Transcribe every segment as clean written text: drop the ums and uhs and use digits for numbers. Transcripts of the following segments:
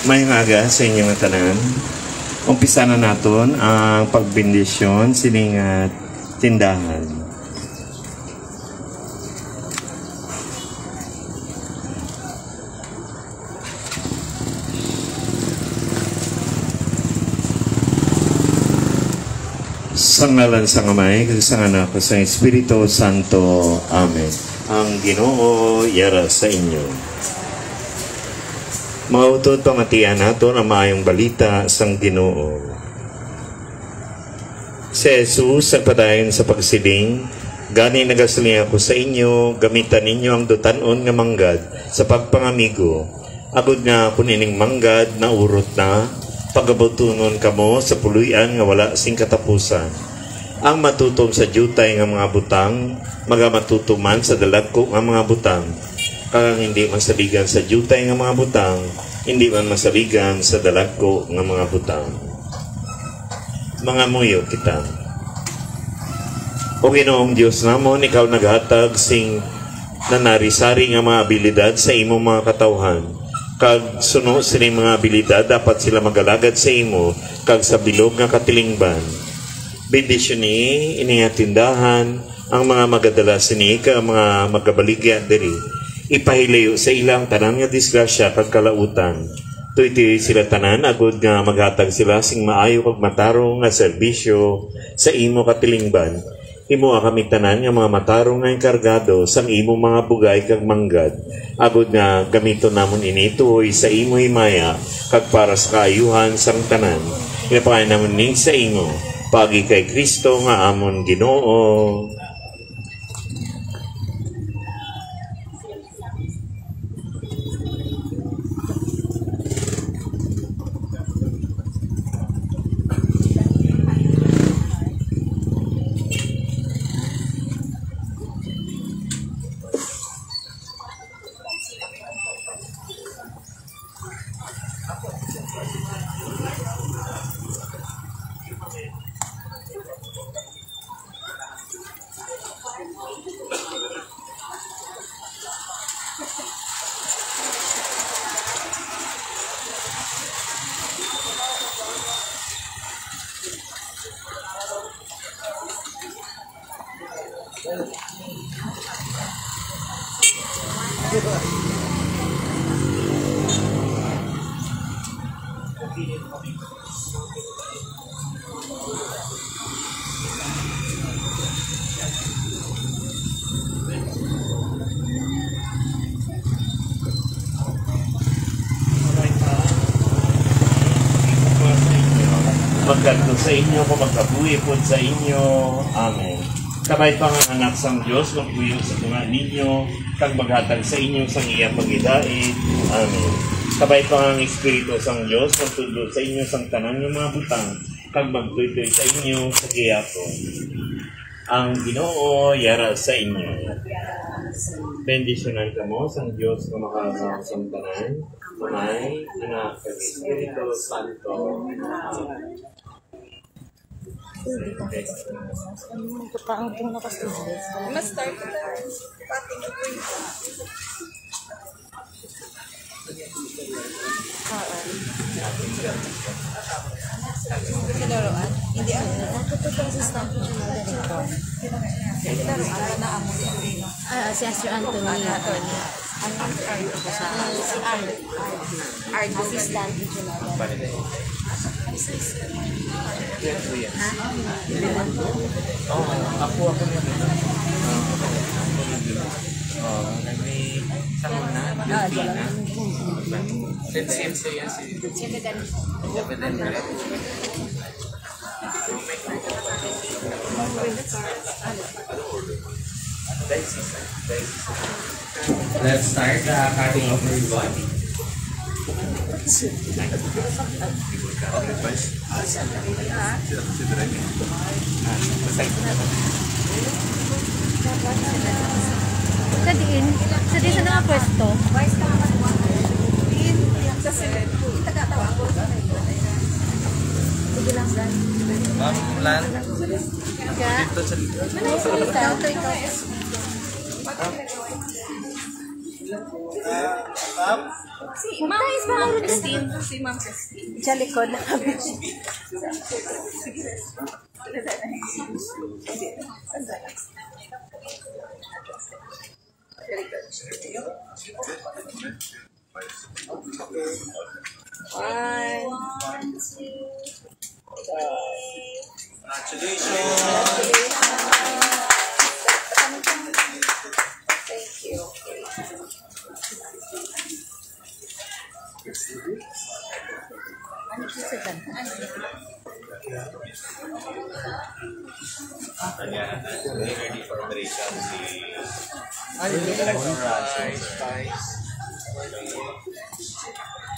Mayong aga sa inyong tanan. Umpisa na naton ang pagbindisyon sining tindahan. Sa ngalan sa Amay, sa Anak, sa Espiritu Santo. Amen. Ang Ginoo yara sa inyo. Mautod pamatian nato ang maayong balita sang Ginoo. Si Jesus nagpadayon sa pagsiling, gani nagasuling ako sa inyo, gamitan ninyo ang dutanon nga manggad sa pagpangamigo. Agud nga kunining manggad na urot na, pagabutunon kamo sa puluyan nga wala sing katapusan. Ang matutom sa jutay nga mga butang, magamatutuman sa dalagko nga mga butang. Kang hindi masabigan sa jutay nga mga butang, hindi man masabigan sa dalagko nga mga butang. Mga muyo kita. O Ginoong Diyos namon, ikaw naghatag sing nanarisari nga mga abilidad sa imong mga katawhan. Kag suno sila mga abilidad, dapat sila magalagad sa imo, kag sa bilog nga katilingban. Bendisyon ni inihatindahan, ang mga magadala sini, ka mga magabaligya diri. Ipahilayo sa ilang tanan nga disgrasya kag kalautan. Tuy sila tanan agud nga maghatag sila sing maayo kag matarong nga serbisyo sa imo katilingban. Imo kami tanan nga mga matarong nga enkargado sang imo mga bugay kag manggad. Agud nga gamito namon ini tuoy sa imo himaya kag para sa kaayuhan sang tanan. Inapaay namon ning sa imo pagi kay Kristo nga amon Ginoo. Magkanto sa inyo, kung magkabuhi po sa inyo. Amen. Kabay pa nga anak sang Diyos, magpuyo sa tunga ninyo, kag maghatag sa inyo sang iya pagidait. Amen. Kabay pa nga ang Espiritu sang Diyos, magtudlo sa inyo sang tanan ng mga butang, kag magtutoy sa inyo sa giyapon. Ang Ginoo yara sa inyo. Bendisyonan kamo sang Diyos na makasama sa tanan, Amay, Anak, kag Espiritu Santo. Amen. Mas start ko na pating ko yung kinaroan? Hindi ako. Natututong sa stamp ko na dito. Kinaroan na amo si Astro Anthony. Si Art. Assistant. Ako na kami sangunan siya Let's start the cutting of the ribbon. Sa diin sa nakapwesto. Sige lang, Brad. Ma'am, Lan. Dito sa Si Ma'am Christine. Si Ma'am Christine. Sa likod na kami. Thank you. Ready for operation si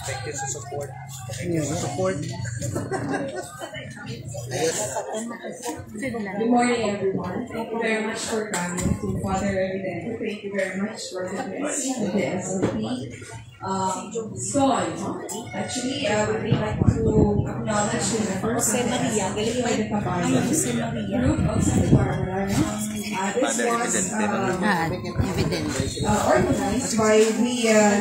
Thank you sa support. Thank you sa support. Good morning, everyone. Thank you very much for coming to Father Evidente. Thank you very much for the blessing of the SLP stall. Actually, I would like to acknowledge the members of the SLP by the Cabaña group of Santa Barbara. This was organized by the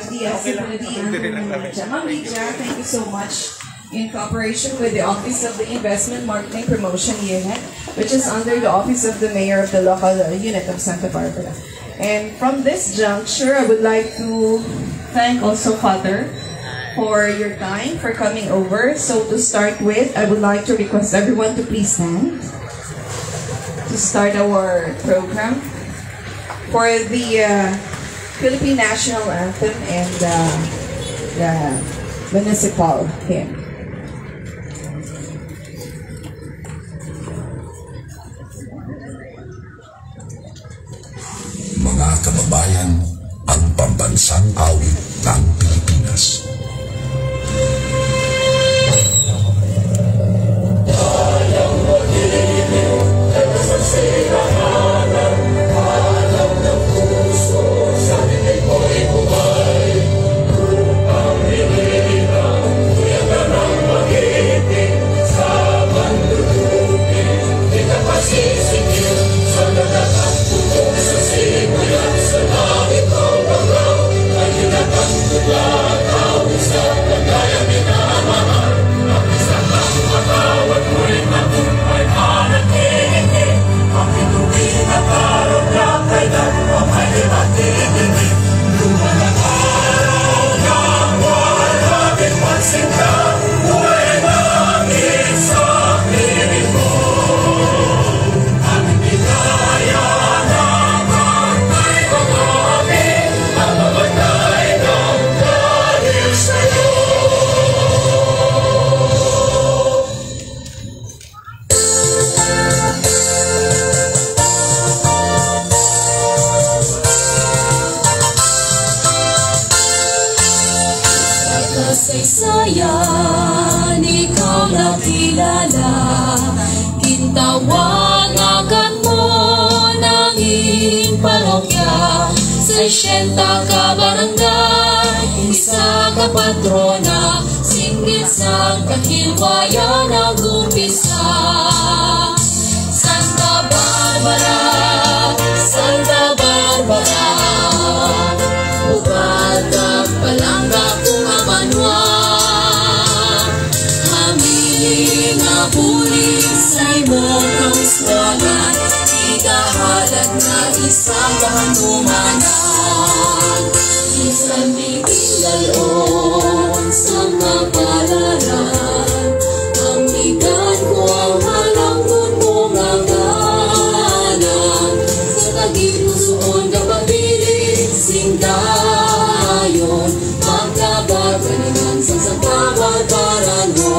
DSLP and Ma'am Lydia. Thank you so much. In cooperation with the Office of the Investment Marketing Promotion Unit, which is under the Office of the Mayor of the local unit of Santa Barbara. And from this juncture, I would like to thank also Father for your time, for coming over. So to start with, I would like to request everyone to please stand to start our program for the Philippine National Anthem and the municipal hymn. Mga kababayan, ang pambansang awit ng Pilipinas. Kasaysayan, ikaw na kilala, kintawagan mo ng iyong parokya, 60 ka barangay, isa ka patrona, singgit sa kahilwayan nag-umpisa. Santa Barbara, Santa Barbara, ugat at palangga kung amanwa, hamili nga buling sa'y mo kang swagan, ikahalag na isang kahanumanan. Isang biging dalon sa kapalaran, ang bigan ko ang halangkon mong aganan, sa tagpusoon kapabilin singdayon, magkabagalingan sa Barbara mo.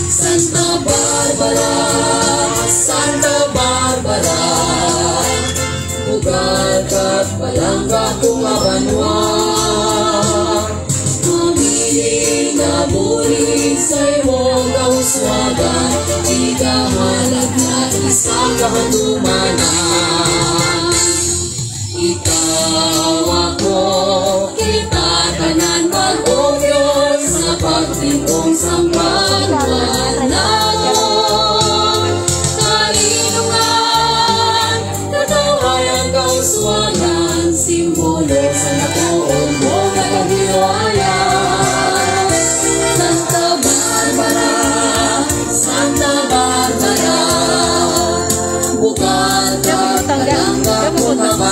Santa Barbara, Santa Barbara, ugat at palangga kung abanwa, mamili na bulig sa'y mong kauswagan, ikahalag na isang kahanumanan. Ikaw ako, kita tanan mag-ugyon sa pagtingkong sampagwan nato. Kalinungan, katawayan kang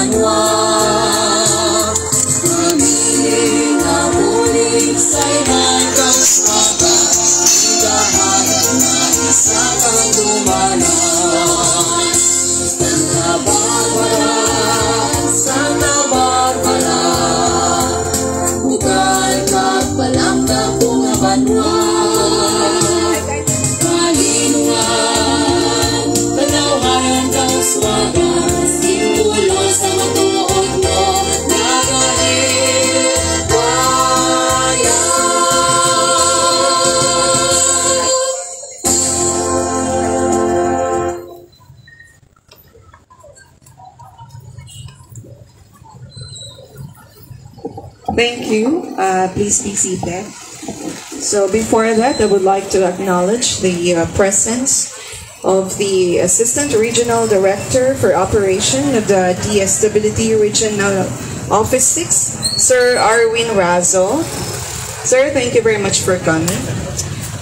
banwa Kamiling ang uling sa'y hanggang wakas Kahayan na isa kang lumalas Santa Barbara, Santa Barbara Bukal ka palang na bunga banwa Kalinungan, panawhayan kang swagas Simulo sa matuod mo Thank you. Please be seated. So before that, I would like to acknowledge the presence of the Assistant Regional Director for Operation of the DSWD Regional Office 6, Sir Arwin Razo. Sir, thank you very much for coming.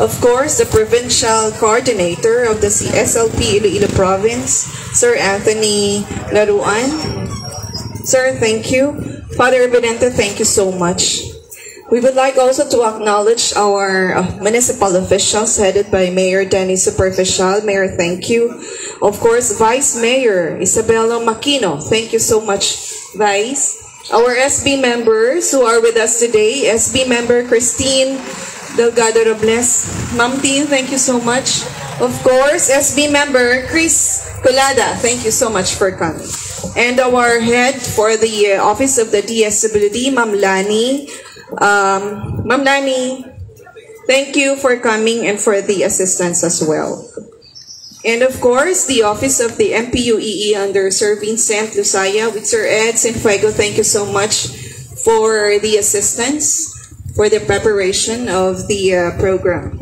Of course, the Provincial Coordinator of the CSLP Iloilo Province, Sir Anthony Laruan. Sir, thank you. Father Evidente, thank you so much. We would like also to acknowledge our municipal officials headed by Mayor Danny Superficial. Mayor, thank you. Of course, Vice Mayor Isabella Makino, thank you so much, Vice. Our SB members who are with us today, SB member Christine Delgado Robles. Ma'am Team, thank you so much. Of course, SB member Chris Colada, thank you so much for coming. And our head for the Office of the DSWD, Ma'am Lani. Ma'am Lani, thank you for coming and for the assistance as well. And of course, the Office of the MPUEE under Sir Vincent Lusaya with Sir Ed Sinfuego, thank you so much for the assistance, for the preparation of the program.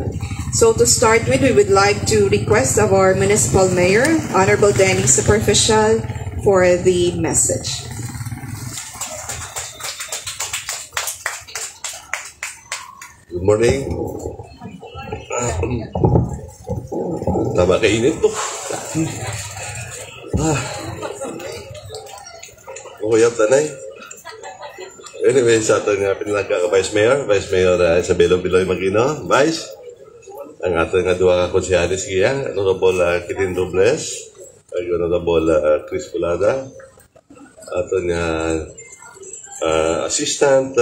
So to start with, we would like to request of our Municipal Mayor, Honorable Danny Superficial, for the message. Good morning. Tama kainit to. Ukuyap tanay. Anyway, sa ato nga pinalaga ka Vice Mayor Isabelo Biloy Magino. Vice, ang ato nga duwa ka konsehalis kiyang, Honorable Kitin Robles, Honorable Chris Colada, ato nga Assistant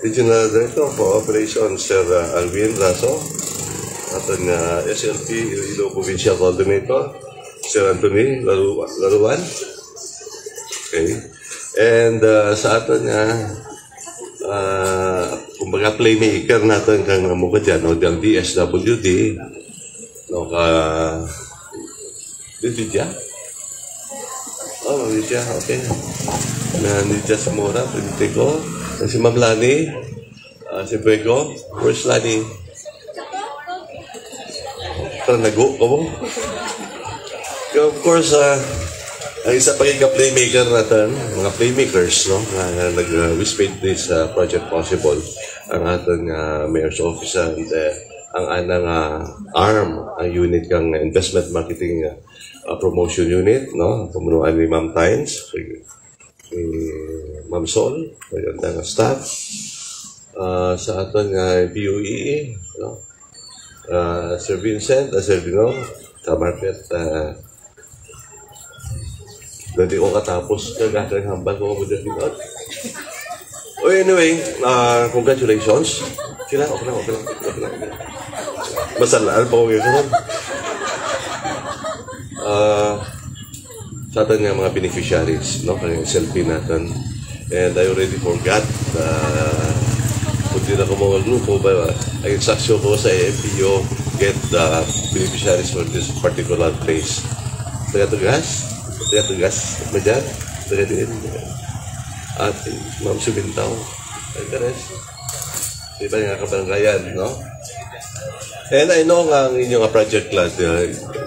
Regional Director for Operations, Sir Alvin Raso, ato nga SLP Iloilo Provincial Coordinator, Sir Anthony Laruan. Okay. And sa ato nga kumbaga playmaker natin kang mukha dyan, no, ng DSWD, no, Lydia? Oh, Lydia, okay. Na Lydia Zamora, pinite ko. Si Ma'am Lani, si Bego. Where's Lani? Parang nag-go mo? Of course, ang isa pang playmaker natin, mga playmakers, no, na nag-wispate this project possible, ang ating Mayor's Office and ang anang ARM, ang unit kang Investment Marketing Promotion Unit, no, pumunuan ni Ma'am Tynes, ni Ma'am Sol, magandang staff, sa ating PUEE, no, Sir Vincent, Sir Dino, sa market, dati ko katapos, kagagawin hambal ko mo dyan dito. Oh, anyway, congratulations. Sila, okay lang. Masalaan pa ko ngayon. Sa atin nga mga beneficiaries, no? Kanyang selfie natin. And I already forgot, kung din ako mga grupo, ay saksyo ko sa AMPO get the beneficiaries for this particular place. Taga-tugas ba dyan? Taga-din. At Ma'am Subintaw. Taga-res. Diba nga kabaranggayan, no? And I know nga ang inyong project class,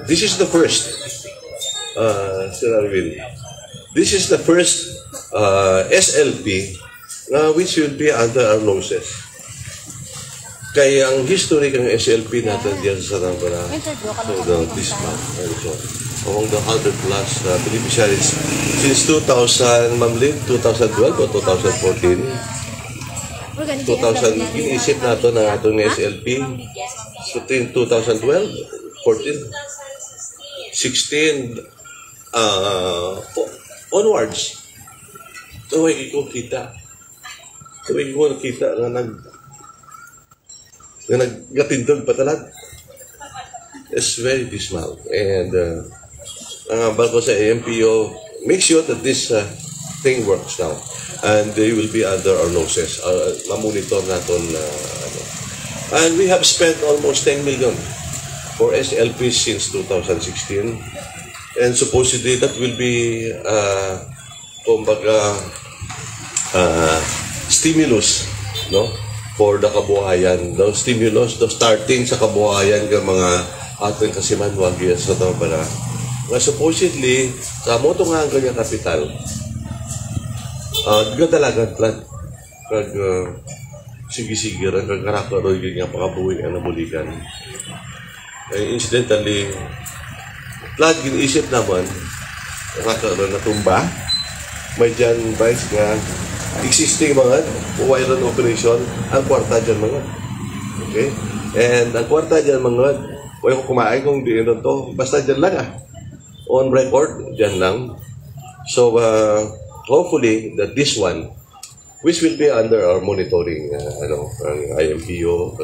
this is the first, Sir Arvin, this is the first SLP which will be under our noses. Kaya ang history ng SLP natin diyan sa Sarangara, so this month, among the 100 plus beneficiaries since 2000, Ma'am Lynn, 2012 o 2014? 2000, iniisip nato na itong SLP. So, 2012, 14, 16, onwards. Tuwag ko kita. Tuwag ko nakita na naggatindog patalag. It's very dismal. And ang abal ko sa AMPO, make sure that this thing works now. And they will be under our noses. Mamonitor natin. And we have spent almost 10 million for SLP since 2016. And supposedly that will be, kumbaga, stimulus, no? For the kabuhayan. The stimulus, the starting sa kabuhayan ng mga ating kasiman wagi sa Tambara. Supposedly, sa moto nga ang kanyang kapital, gadalagan plan. Kag sige-sigiran, kag karakteroy ganyan pakabuhin ang nabulikan. Incidentally, plan ginisip naman, karakteroy na tumba, may dyan vice nga, existing mga wiring operation, ang kwarta dyan mga. Okay? And ang kwarta dyan mga, huwag ko kumain kung di ito to, basta dyan lang on record, dyan lang. So, hopefully, that this one, which will be under our monitoring, ang IMPO,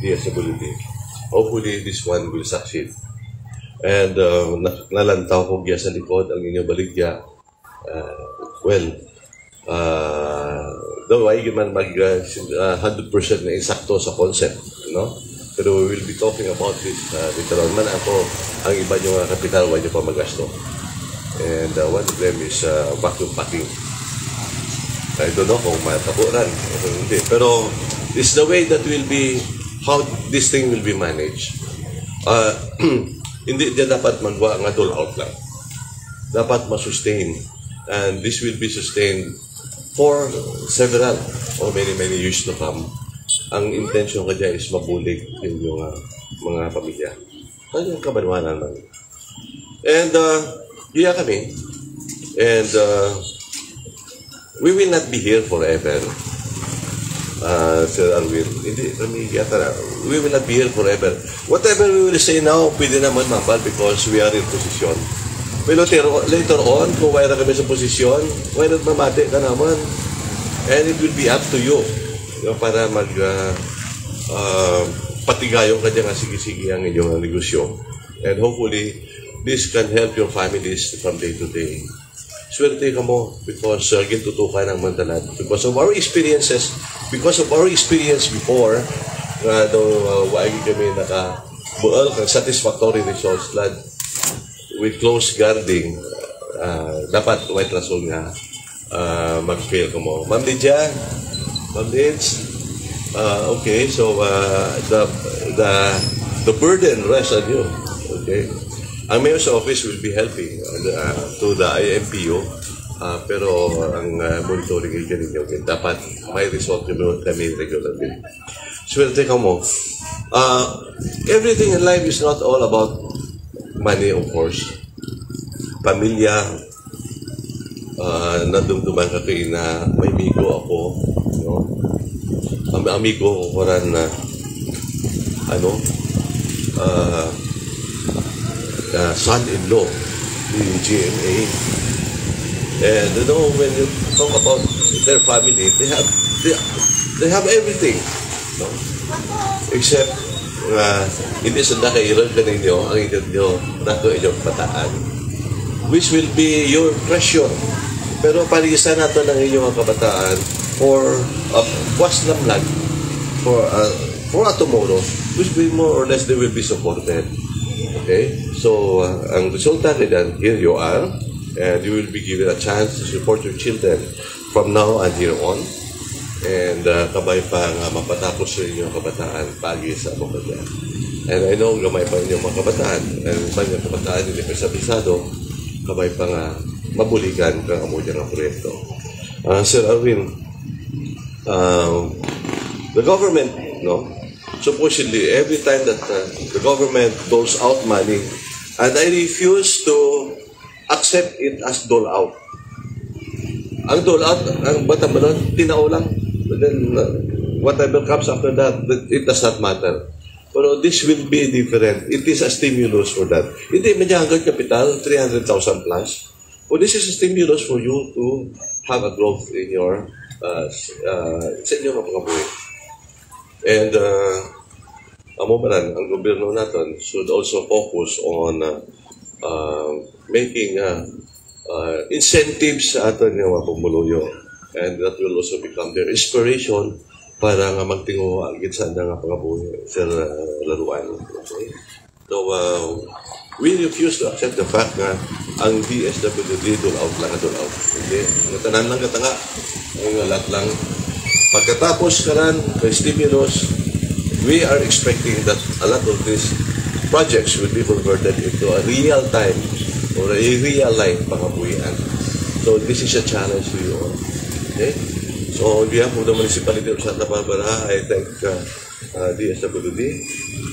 DSWD, hopefully, this one will succeed. And nalantaw ko sa likod ang inyong baligya. Though ay man mag 100% na insakto sa concept, no? Pero we will be talking about this later on. Man ako, ang iba nyo kapital, wala nyo pa magasto. And one of them is vacuum packing. I don't know kung mataburan o kung hindi. Pero it's the way that will be, how this thing will be managed. Hindi dyan dapat magwa nga dole out lang. Dapat masustain. And this will be sustained for several or many years to come. Ang intention ka dyan is mabulig yung mga pamilya. Kanyang kabanwanan lang. And iya kami. And we will not be here forever. Sir Arwin, hindi kami yata na. We will not be here forever. Whatever we will say now, pwede naman mapal because we are in position. Pero later on, kung wala kami sa posisyon, why not mamati ka naman? And it will be up to you para patigayon ka dyan nga sige-sige ang inyong negosyo. And hopefully, this can help your families from day to day. Swerte ka mo because gintutukan ang mandalat. Because of our experience before, wagi kami naka-bual kang satisfactory results lad with close guarding, dapat white rason nga mag-fail ka mo. Ma'am Lydia, Ma'am Lids, okay, so the burden rests on you. Okay, ang mayor's office will be helping to the IMPO, pero ang monitoring agent ninyo, dapat may result kami regularly. Swerte ka mo. Everything in life is not all about money, of course. Pamilya, nadumduman ka kayo na may amigo ako, no? Amigo ko rin na son-in-law ni GMA. And you know, when you talk about their family, they have everything, no? Except hindi sanda kayo ka ninyo ang inyo nato inyong bataan, which will be your treasure. Pero palisan nato ng inyong kabataan for was lamlag for a tomorrow, which will more or less they will be supported. Okay, so ang resulta niyan, here you are, and you will be given a chance to support your children from now and here on. And kabay pa nga mapatapos sa inyong kabataan pagi sa mga dyan. And I know gamay pa inyong mga kabataan, and mga kabataan hindi pesado, kabay pa nga mabuligan kang amo dyan ang proyekto. Sir Arwin, the government no? Supposedly, every time that the government doles out money, and I refuse to accept it as dole out. Ang dole out, ang bata mo doon, tinao lang. But then, whatever comes after that, it does not matter. Pero this will be different. It is a stimulus for that. Hindi medyo hanggang capital, 300,000 plus. Well, this is a stimulus for you to have a growth in your sa inyong mga buhay. And ang gobyerno natin should also focus on making incentives sa atin yung mga pumuluyo. And that will also become their inspiration para nga magtingo agit sa nga pangabuhi sa laruan. Okay? So, we refuse to accept the fact na ang DSWD dole out lang. Hindi. Natanan lang katanga. Ang lahat lang. Pagkatapos karan kay stimulus, we are expecting that a lot of these projects will be converted into a real-time or a real-life pangabuhian. So, this is a challenge to you all. Okay? So, on behalf of the municipality of Santa Barbara, I thank DSWD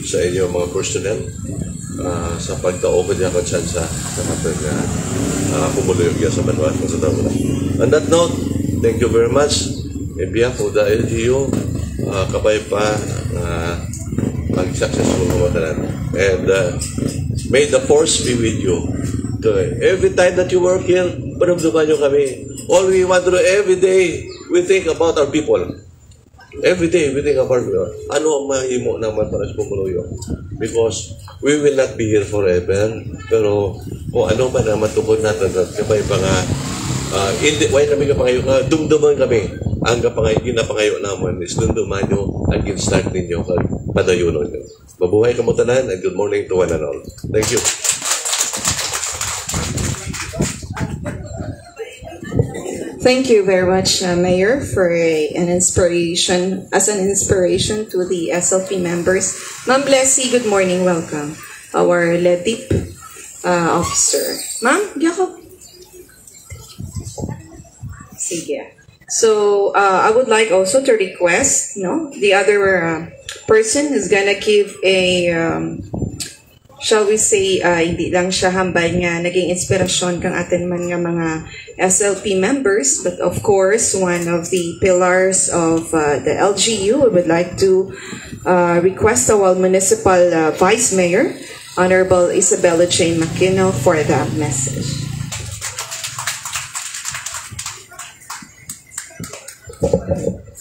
sa inyong mga personnel sa pagtaoban niya kansan sa ating pumuluyog niya sa Banwa ng Santa Barbara. On that note, thank you very much. On behalf of the LGU, kabay pa mag-successful mga. And may the force be with you. Every time that you work here, panumduman nyo kami. All we want to do every day, we think about our people. Every day, we think about our people. Ano ang mahimo naman para sa pumuluyo? Because we will not be here forever. Pero kung ano man ang matukod natin, kapay pa nga, why namin kapangayo ka, dumduman kami. Ang ginapangayo naman is dumduman nyo ang start ninyo kag padayunon nyo. Mabuhay ka mo tanan and good morning to one and all. Thank you. Thank you very much, Mayor, for an inspiration to the SLP members. Ma'am Blessy, good morning, welcome. Our LEDIP officer. Ma'am, Jacob. Sige. So, I would like also to request, the other person is gonna give a, shall we say, hindi lang siya hambal nga naging inspirasyon kang atin man nga mga SLP members, but of course, one of the pillars of the LGU, we would like to request our Municipal Vice Mayor, Honorable Isabella Jane Makino, for that message.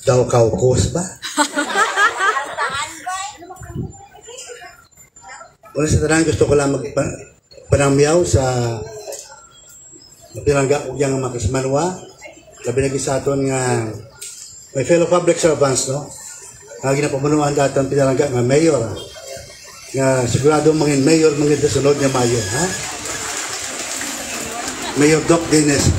Daw kaukos ba? Una sa tanan, gusto ko lang magpanamyaw sa pinangga ko diyang makismanwa. Labi lagi sa aton nga may fellow public servants, no? Nga ginapamunuan datang pinangga nga mayor. Nga sigurado mangin mayor, mangin sunod nga mayor, ha? Mayor Doc Dennis.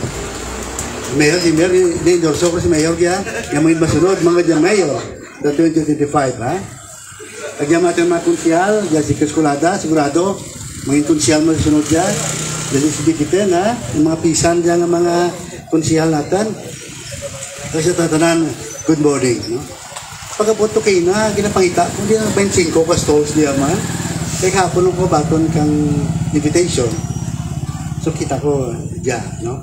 Mayor, endorso ko si mayor kaya nga mangin masunod, mga diyang mayor sa 2025, ha? Kagyan natin mga konsyal, dyan si Keskulada, sigurado, mga konsyal mo sunod dyan. Dyan si Bikitin, ha? Yung mga pisan dyan ng mga konsyal natin. Kasi tatanan, good morning, no? Pagkapunto kayo na, ginapangita, kung di na 25 pastos niya man, kaya hapon ko baton kang invitation. So kita ko dyan, no?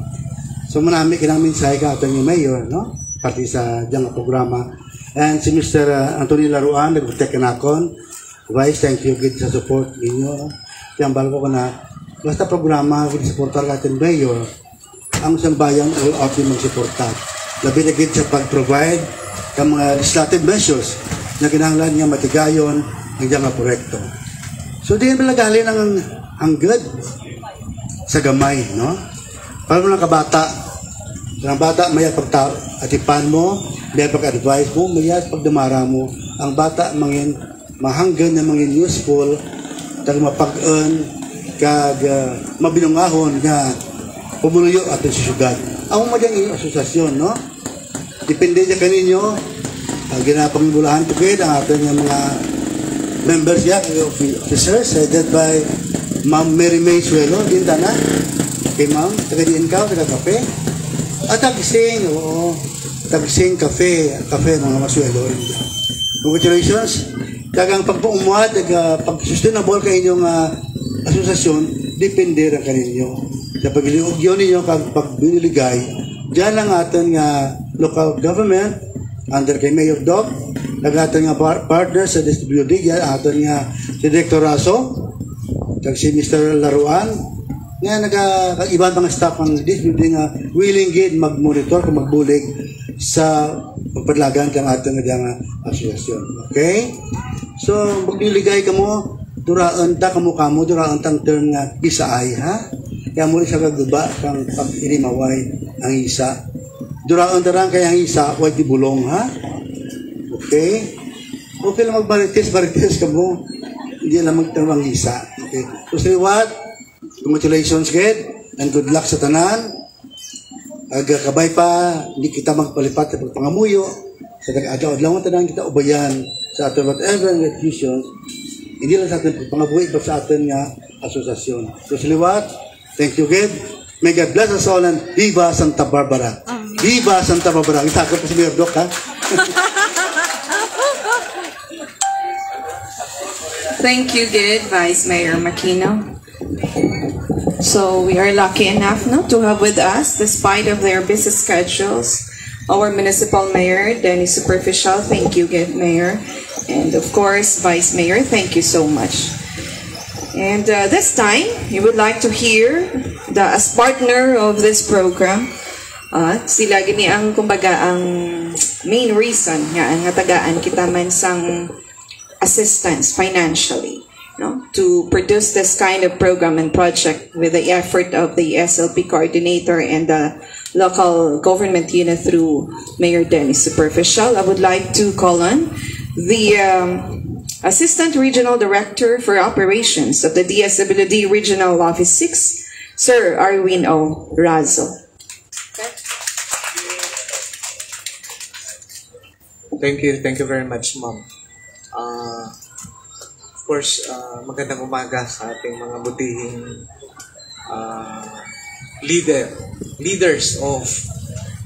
So marami kinaming sa ikatan yung mayor, no? Pati sa dyan programa. And si Mr. Anthony Laruan, nag-protect na akon. Vice, thank you good sa support ninyo. Kaya balo ko na, basta programa, good supportar natin mayor, ang isang bayan all out yung mag-supportar. Labi na good sa pag-provide ng mga legislative measures na kinahanglan niya matigayon ng diyang proyekto. So, di yan palagali ng ang good sa gamay, no? Para mo lang kabata, ang bata may pag-atipan mo, may pag-advise mo, may pagdamara mo, ang bata mangin mahanggan na mangin useful, tagang mapag-earn, kag mabinungahon nga pumuluyo atin sa syudad. Ang madyang asosasyon, no? Depende niya kaninyo, ginapangibulahan to kayo ang atin ng mga members niya, officers, headed by Ma'am Mary May Suelo, dinta na. Okay, ma'am, taga-diin ka, taga-kape. At tagising, oo, tagising, kafe, mga masuelo. Congratulations. Kagang pagpuumuhat, pag-sustainable kayo inyong asosasyon, depende rin kaninyo. Sa pagliog yun ninyo, pag biniligay, diyan ang ating local government, under kay Mayor Doc, nag-ating partner sa DSWD, yan ating si Director Raso, si Mr. Laruan, nga nag-ibang mga staff ng DSWD nga willing gid mag-monitor kung magbulig sa pagpadlagan ng ating asosasyon. Okay? So, magliligay ka mo, duraan ta kamo duraan tang term nga isaay, ha? Kaya mo rin siya kagaba kang pag-inimaway ang isa. Duraan ta rin kaya ang isa, huwag tibulong, ha? Okay? Okay lang barites ka mo. Hindi lang magtarang isa. Okay? So, say what? Congratulations, kid. And good luck sa tanan. Agkabay pa, hindi kita magpalipat sa pagpangamuyo. Sa tag-adlaw tanan kita ubayan sa ating whatever institutions. Hindi lang sa ating pagpangabuhi, but sa ating asosasyon. So, siliwat, thank you, kid. May God bless us all and Viva Santa Barbara. Viva Santa Barbara. Isakot pa si Mayor Doc, ha? Thank you, good Vice Mayor Makino. So we are lucky enough to have with us, despite of their busy schedules, our Municipal Mayor, Denny Superficial. Thank you, good Mayor. And of course, Vice Mayor, thank you so much. And this time, we would like to hear as partner of this program, sila gini ang kumbaga ang main reason nga ang tagaan kita man sang assistance financially, to produce this kind of program and project with the effort of the SLP coordinator and the local government unit through Mayor Denny Superficial. I would like to call on the Assistant Regional Director for Operations of the DSWD Regional Office 6, Sir Arwin O. Razo. Thank you very much, Ma'am. Of course, magandang umaga sa ating mga butihing leaders of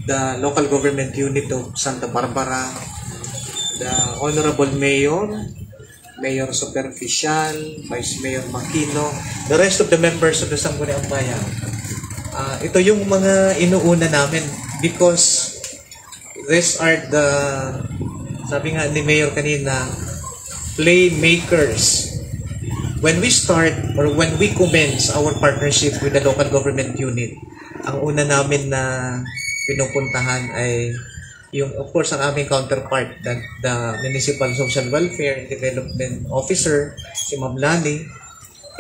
the local government unit of Santa Barbara, the Honorable Mayor, Mayor Superficial, Vice Mayor Makino, the rest of the members of the Sangguniang Bayan. Ito yung mga inuuna namin because these are the, sabi nga ni Mayor kanina, playmakers. When we start or when we commence our partnership with the local government unit, ang una namin na pinupuntahan ay yung, of course, ang aming counterpart, the Municipal Social Welfare and Development Officer, si Ma'am Lani,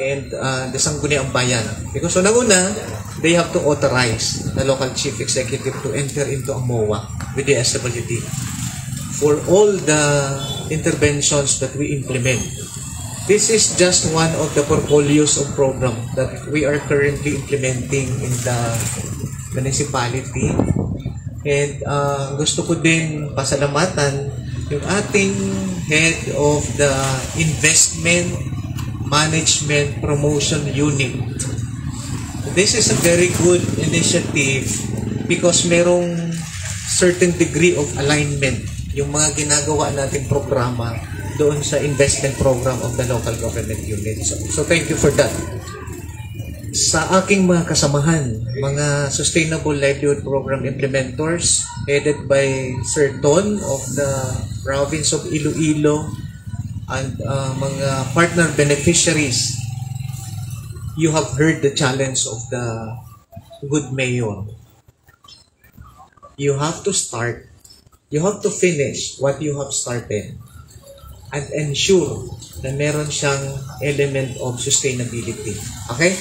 and the Sangguniang Bayan. Because unang-una, they have to authorize the local chief executive to enter into a MOA with the SWD for all the interventions that we implement. This is just one of the portfolios of program that we are currently implementing in the municipality. And gusto ko din pasalamatan yung ating head of the Investment Management Promotion Unit. This is a very good initiative because merong certain degree of alignment yung mga ginagawa nating programa doon sa investment program of the local government unit. So thank you for that. Sa aking mga kasamahan, mga Sustainable Livelihood Program Implementors, headed by Sir Ton of the province of Iloilo, and mga partner beneficiaries, you have heard the challenge of the good mayor. You have to start, you have to finish what you have started and ensure na meron siyang element of sustainability. Okay?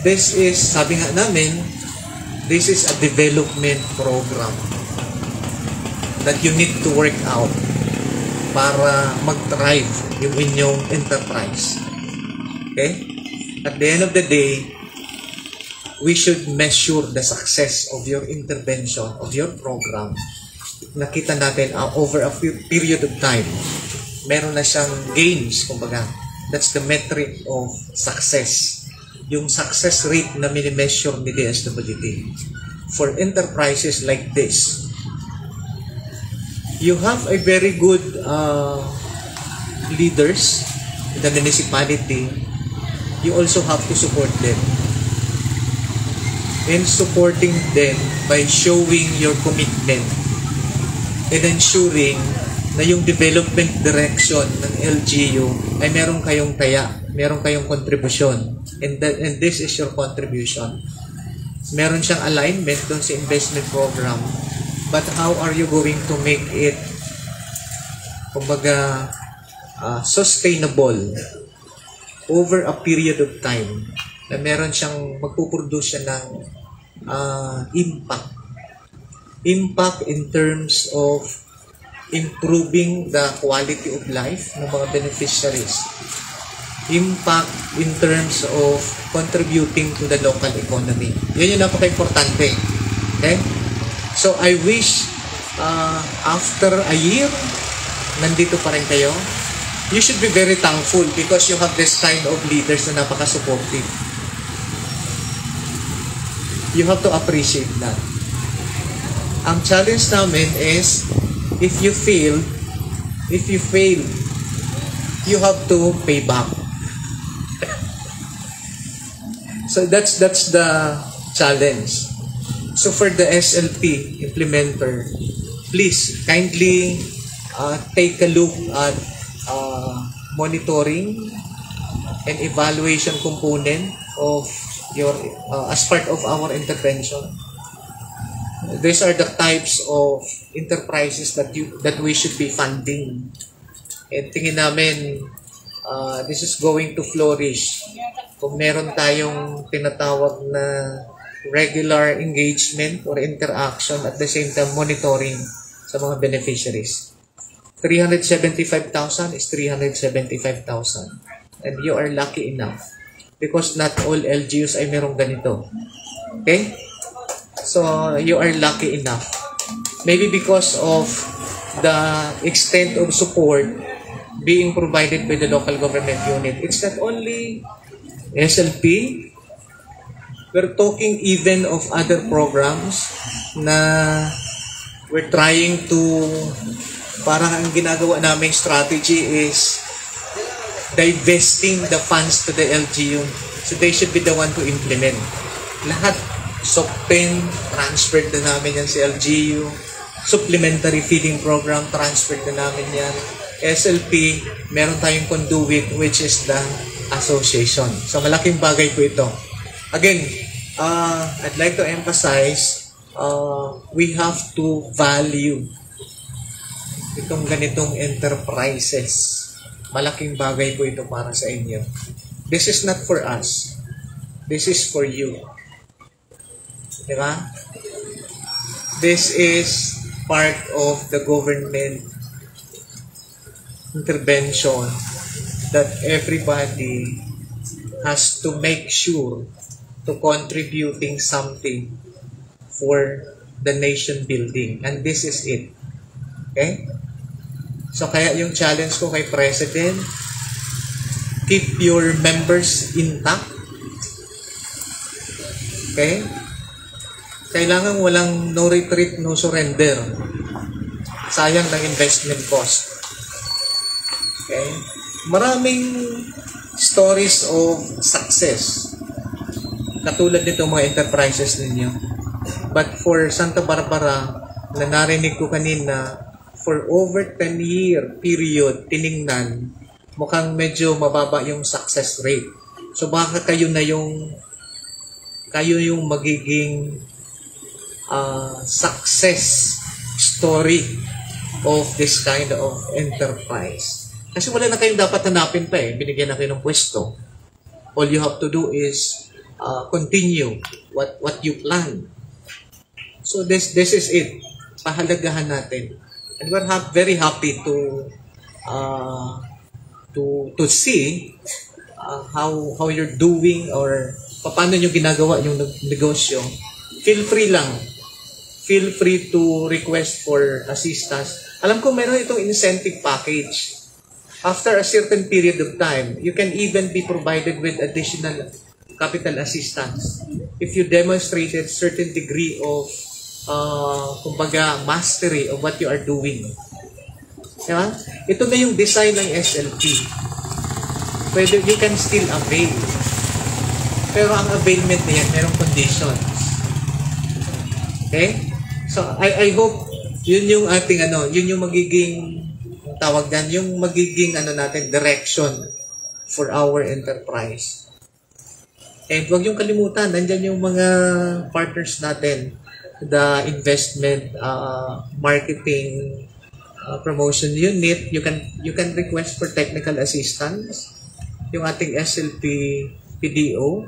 This is, sabi nga namin, this is a development program that you need to work out para mag-thrive yung inyong enterprise. Okay? At the end of the day, we should measure the success of your intervention, of your program. Nakita natin over a period of time, meron na siyang gains, kumbaga. That's the metric of success. Yung success rate na mini-measure ni DSWD. For enterprises like this, you have a very good leaders in the municipality. You also have to support them. And supporting them by showing your commitment and ensuring na yung development direction ng LGU ay meron kayong taya, meron kayong contribution. And this is your contribution. Meron siyang alignment doon sa investment program. But how are you going to make it, kumbaga, sustainable over a period of time na meron siyang magpuproduce siya ng impact. Impact in terms of improving the quality of life ng mga beneficiaries. Impact in terms of contributing to the local economy. Yan yung napaka-importante. Okay? So, I wish after a year, nandito pa rin kayo. You should be very thankful because you have this kind of leaders na napaka-supportive. You have to appreciate that. Ang challenge namin is, if you fail, you have to pay back. So that's the challenge. So for the SLP implementer, please kindly take a look at monitoring and evaluation component of your as part of our intervention. These are the types of enterprises that we should be funding. And tingin namin this is going to flourish kung meron tayong tinatawag na regular engagement or interaction at the same time monitoring sa mga beneficiaries. 375,000 is 375,000. And you are lucky enough because not all LGUs ay merong ganito. Okay? So, you are lucky enough. Maybe because of the extent of support being provided by the local government unit. It's not only SLP. We're talking even of other programs na we're trying to, parang ang ginagawa naming strategy is divesting the funds to the LGU. So they should be the one to implement. Lahat, SOCPEN, transferred na namin yan sa LGU. Supplementary feeding program, transferred na namin yan. SLP, meron tayong conduit which is the association. So malaking bagay po ito. Again, I'd like to emphasize, we have to value itong ganitong enterprises. Malaking bagay po ito para sa inyo. This is not for us. This is for you. Diba? This is part of the government intervention that everybody has to make sure to contributing something for the nation building. And this is it. Okay? So kaya yung challenge ko kay President, keep your members intact. Okay? Kailangan walang no retreat, no surrender. Sayang ng investment cost. Okay? Maraming stories of success. Katulad nito mga enterprises ninyo. But for Santa Barbara, na narinig ko kanina, for over 10-year period, tiningnan, mukhang medyo mababa yung success rate. So baka kayo yung magiging success story of this kind of enterprise. Kasi wala na kayong dapat hanapin pa eh. Binigyan na kayo ng pwesto. All you have to do is continue what you plan. So this is it. Pahalagahan natin. And we're very happy to see how you're doing or paano nyo ginagawa yung negosyo. Feel free lang. Feel free to request for assistance. Alam ko meron itong incentive package. After a certain period of time, you can even be provided with additional capital assistance if you demonstrated certain degree of kumbaga mastery of what you are doing. Diba? Ito na yung design ng SLP. Pwede, you can still avail. Pero ang availment na yan, merong conditions. Okay? So, I hope yun yung ating yun yung magiging tawag yan, yung magiging natin, direction for our enterprise. And huwag yung kalimutan, nandyan yung mga partners natin, the investment, marketing, promotion unit. You can request for technical assistance. Yung ating SLP PDO,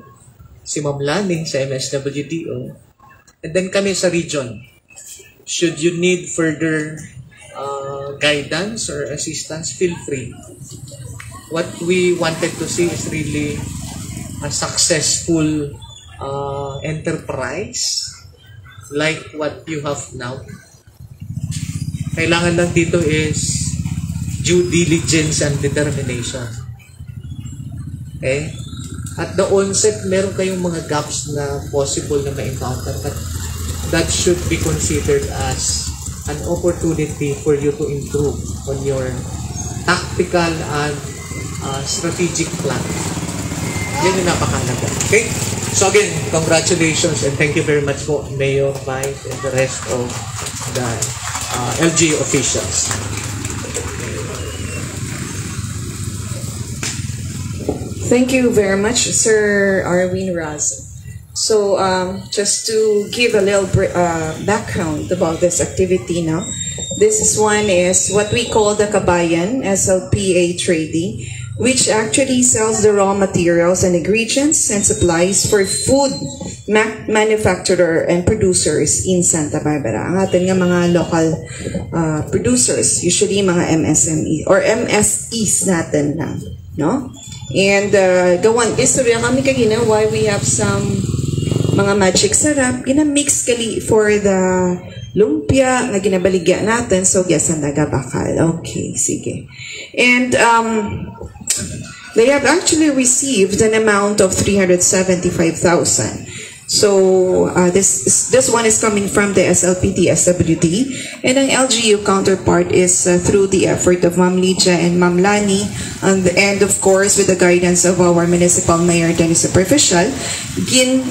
si Ma'am Lani sa MSWDO, and then kami sa region. Should you need further guidance or assistance, feel free. What we wanted to see is really a successful enterprise like what you have now. Kailangan lang dito is due diligence and determination. Okay? At the onset, meron kayong mga gaps na possible na ma-encounter, but that should be considered as an opportunity for you to improve on your tactical and strategic plan. Yan yung napakahalaga. Okay? So again, congratulations and thank you very much po, Mayor, Mike, and the rest of the LGU officials. Thank you very much, Sir Arwin Raz. So, just to give a little background about this activity now, this one is what we call the Kabayan SLPA Trading, which actually sells the raw materials and ingredients and supplies for food manufacturer and producers in Santa Barbara. Ang atin nga mga local producers, usually mga MSME or MSEs natin na, no? And gawan, istorya kami kagina why we have some mga magic sarap, ginamix kali for the lumpia na ginabaligya natin, so yasan nagabakal. Okay, sige. And they have actually received an amount of 375,000. So this one is coming from the SLPD, SWD, and ang LGU counterpart is through the effort of Ma'am Lydia and Ma'am Lani, and of course with the guidance of our municipal mayor Dennis Superficial,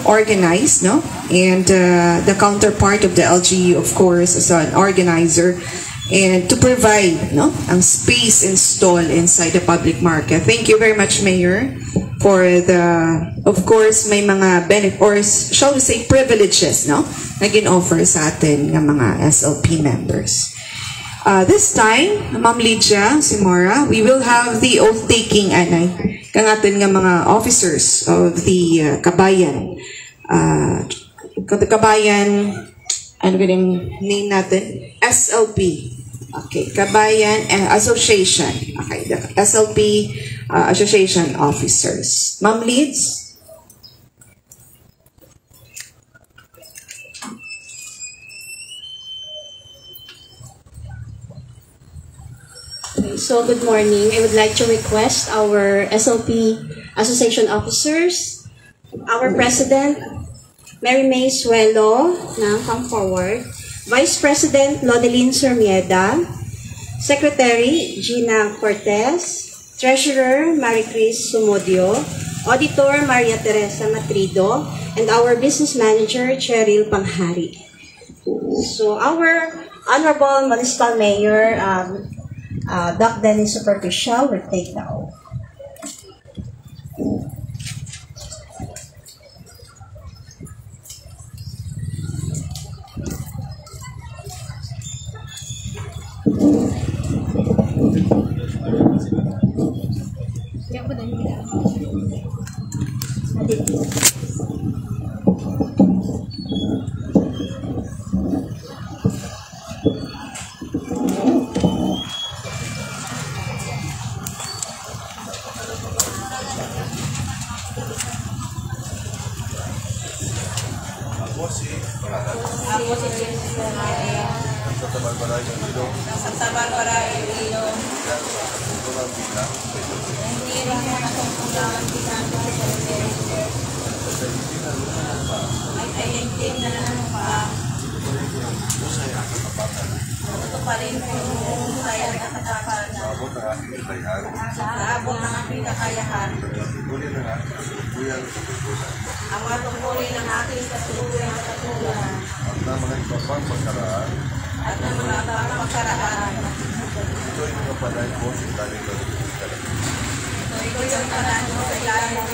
organized, no? And the counterpart of the LGU, of course, is an organizer, and to provide, no, ang space installed inside the public market. Thank you very much, Mayor, for the, of course, may mga benefits, or shall we say privileges, no, na gin-offer sa atin ng mga SLP members. This time, Ma'am Lydia, si Mora, we will have the oath-taking, kang atin nga mga officers of the Kabayan. Kabayan, ano ganyan name natin? SLP. Okay, Kabayan Association. Okay, the SLP Association officers. Ma'am Leeds? Okay, so good morning. I would like to request our SLP Association officers, our President, Mary May Suelo, na come forward. Vice President Lodelin Surmieda, Secretary Gina Cortez, Treasurer Maricris Sumudio, Auditor Maria Teresa Matrido, and our Business Manager Cheryl Panghari. So our Honorable Municipal Mayor, Doc Dennis Superficial, will take the oath. Santa Barbara, Iloilo. Ito pa rin yung saya at Sa abot ng aking kakayahan. Ang mga tungkulin ng aking kasuluyang katulad. At ng mga iba pang pagkaraan. Ito ay mga panay ko sa ilalim ng Pilipinas. Ito ay ang panay ko sa ilalim ng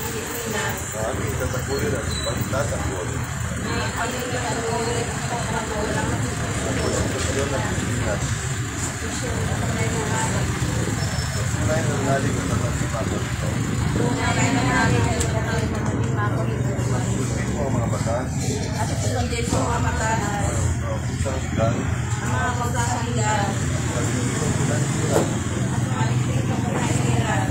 Pilipinas. Ang aming tatakulin at pagtatakol. Ang aming tatakulin at pagtatakol. Ang konstitusyon ng Pilipinas. Tunay na naling ang pagkakapagod ito. Tunay na naling ang pagkakapagod ito. Sundin mo ang mga batas. At sundin mo ang mga batas. Ang mga pagkakaligan. At maligtitong pinahirap.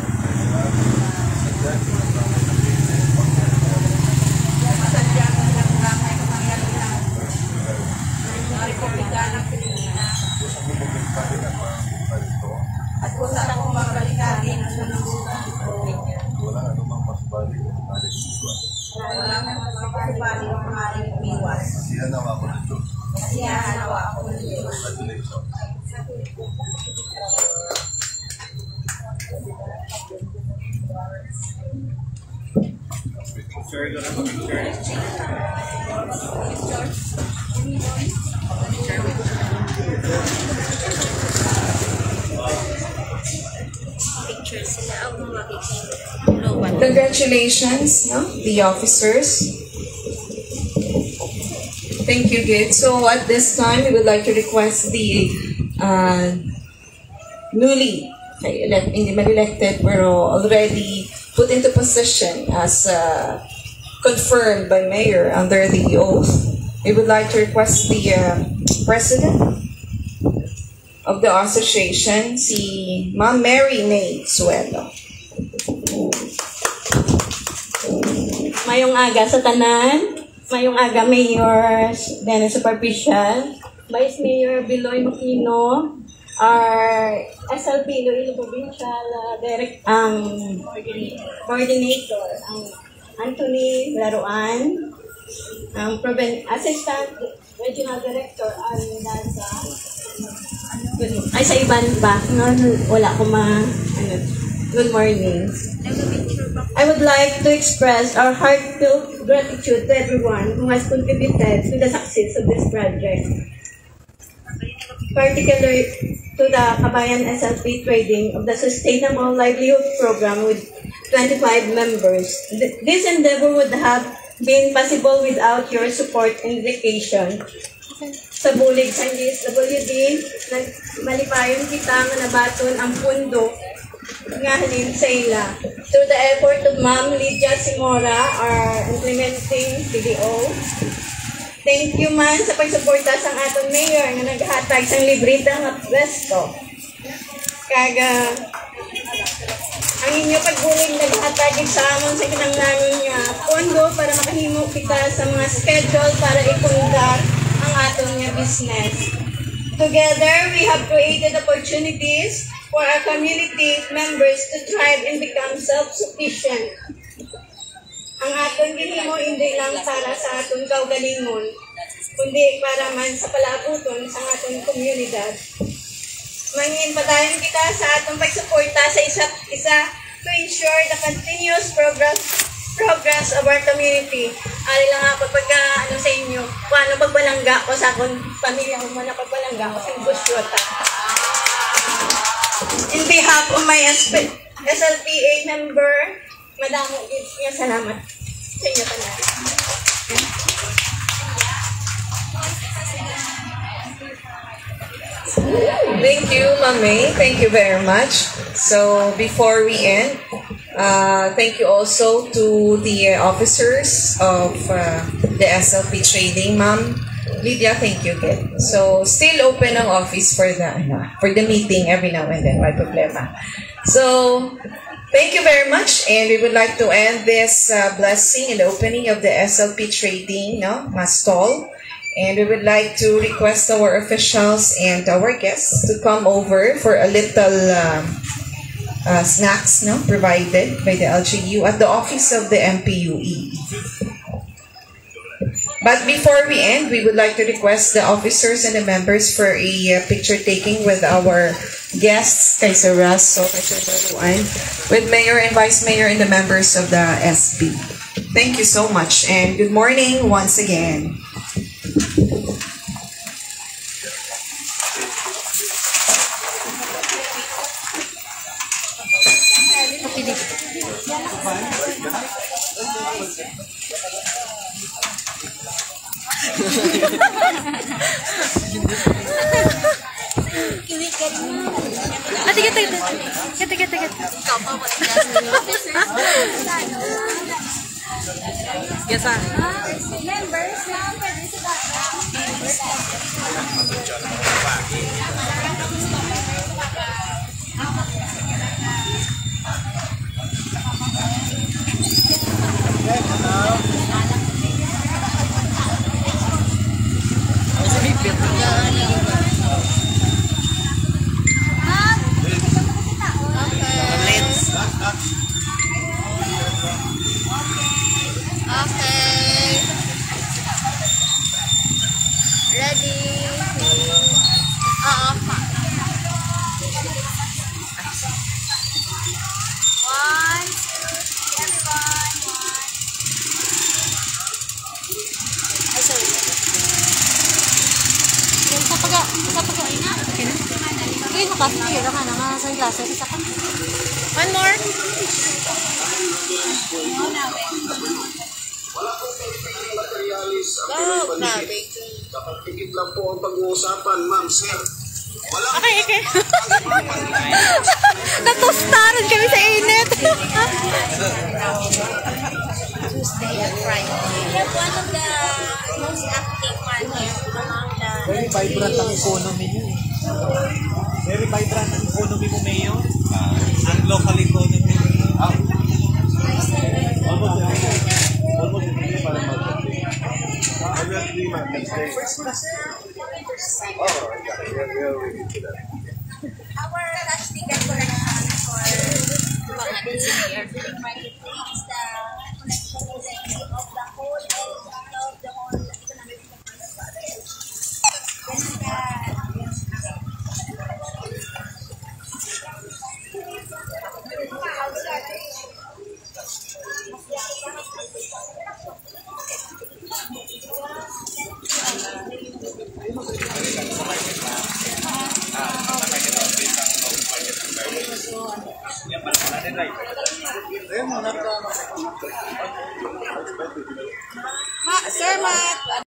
Masadyang ang langay kapangyarihan. Ng Republika ng Pilipinas. At kung saan akong mabalikarin ang sunod-sunod ito. Walang anumang pasubali o maaaring iwas. Walang anumang pasubali o maaaring iwas. Masihanawa ako ng Diyos. Masihanawa ako ng Diyos. Congratulations. Congratulations, no? The officers. Thank you, Gid. So at this time, we would like to request the newly hindi man elected pero already put into position as confirmed by Mayor under the oath. We would like to request the President of the association, si Ma'am Mary May Suelo. Mayong aga sa tanan, mayong aga Mayor Dennis Superficial, Vice Mayor Biloy Makino, our SLP Iloilo Provincial Coordinator, ang Anthony Laruan, ang Assistant Regional Director Alan Daza. Ay, sa iban ba? Wala ko good morning. I would like to express our heartfelt gratitude to everyone who has contributed to the success of this project, particularly to the Kabayan SLP Trading of the Sustainable Livelihood Program with 25 members. This endeavor would have been possible without your support and dedication. Sa bulig sa DSWD, malipayon kita nga nabaton ang pundo nga halin sa ila. Through the effort of Ma'am Lydia Simora, our implementing PDO. Thank you man sa pagsuporta sa aton mayor nga naghatag sang librita nga pwesto. Ang inyo pagbulig naghatag sa amon sa kinanglanon nga pondo para makahimo kita sa mga schedule para ipundar ang aton nga business. Together, we have created opportunities for our community members to thrive and become self-sufficient. Ang aton ginhimo hindi lang para sa aton kaugalingon, kundi para man sa palabuton sa aton komunidad. Mangin padayon kita sa atong pagsuporta sa isa't isa to ensure the continuous progress of our community. Ari lang ako sa inyo, paano pagbalangga ko sa akong pamilya ko, paano pagbalangga ko sa Busyota. In behalf of my SLPA member, Madam Gibbs, salamat sa inyo tanan. Thank you, Ma'am. Thank you very much. So before we end, thank you also to the officers of the SLP Trading. Ma'am Lydia, thank you again. So still open ang office for the meeting every now and then, may problema. So thank you very much, and we would like to end this blessing and opening of the SLP Trading stall. And we would like to request our officials and our guests to come over for a little snacks provided by the LGU at the office of the MPUE. But before we end, we would like to request the officers and the members for a picture taking with our guests, kay Sir Ras, so kay Sir Baruan, with Mayor and Vice Mayor and the members of the SB. Thank you so much, and good morning once again. Yes, one more. Dapat tigit lang po ang pag-uusapan, ma'am, sir. Okay. Natustaran kami sa init. Tuesday and Friday. We have one of the most active one here among the... Very vibrant ang economy niyo. Very vibrant ang economy mo, Mayor. Ang local economy. Our cash ticket collection for mga senior.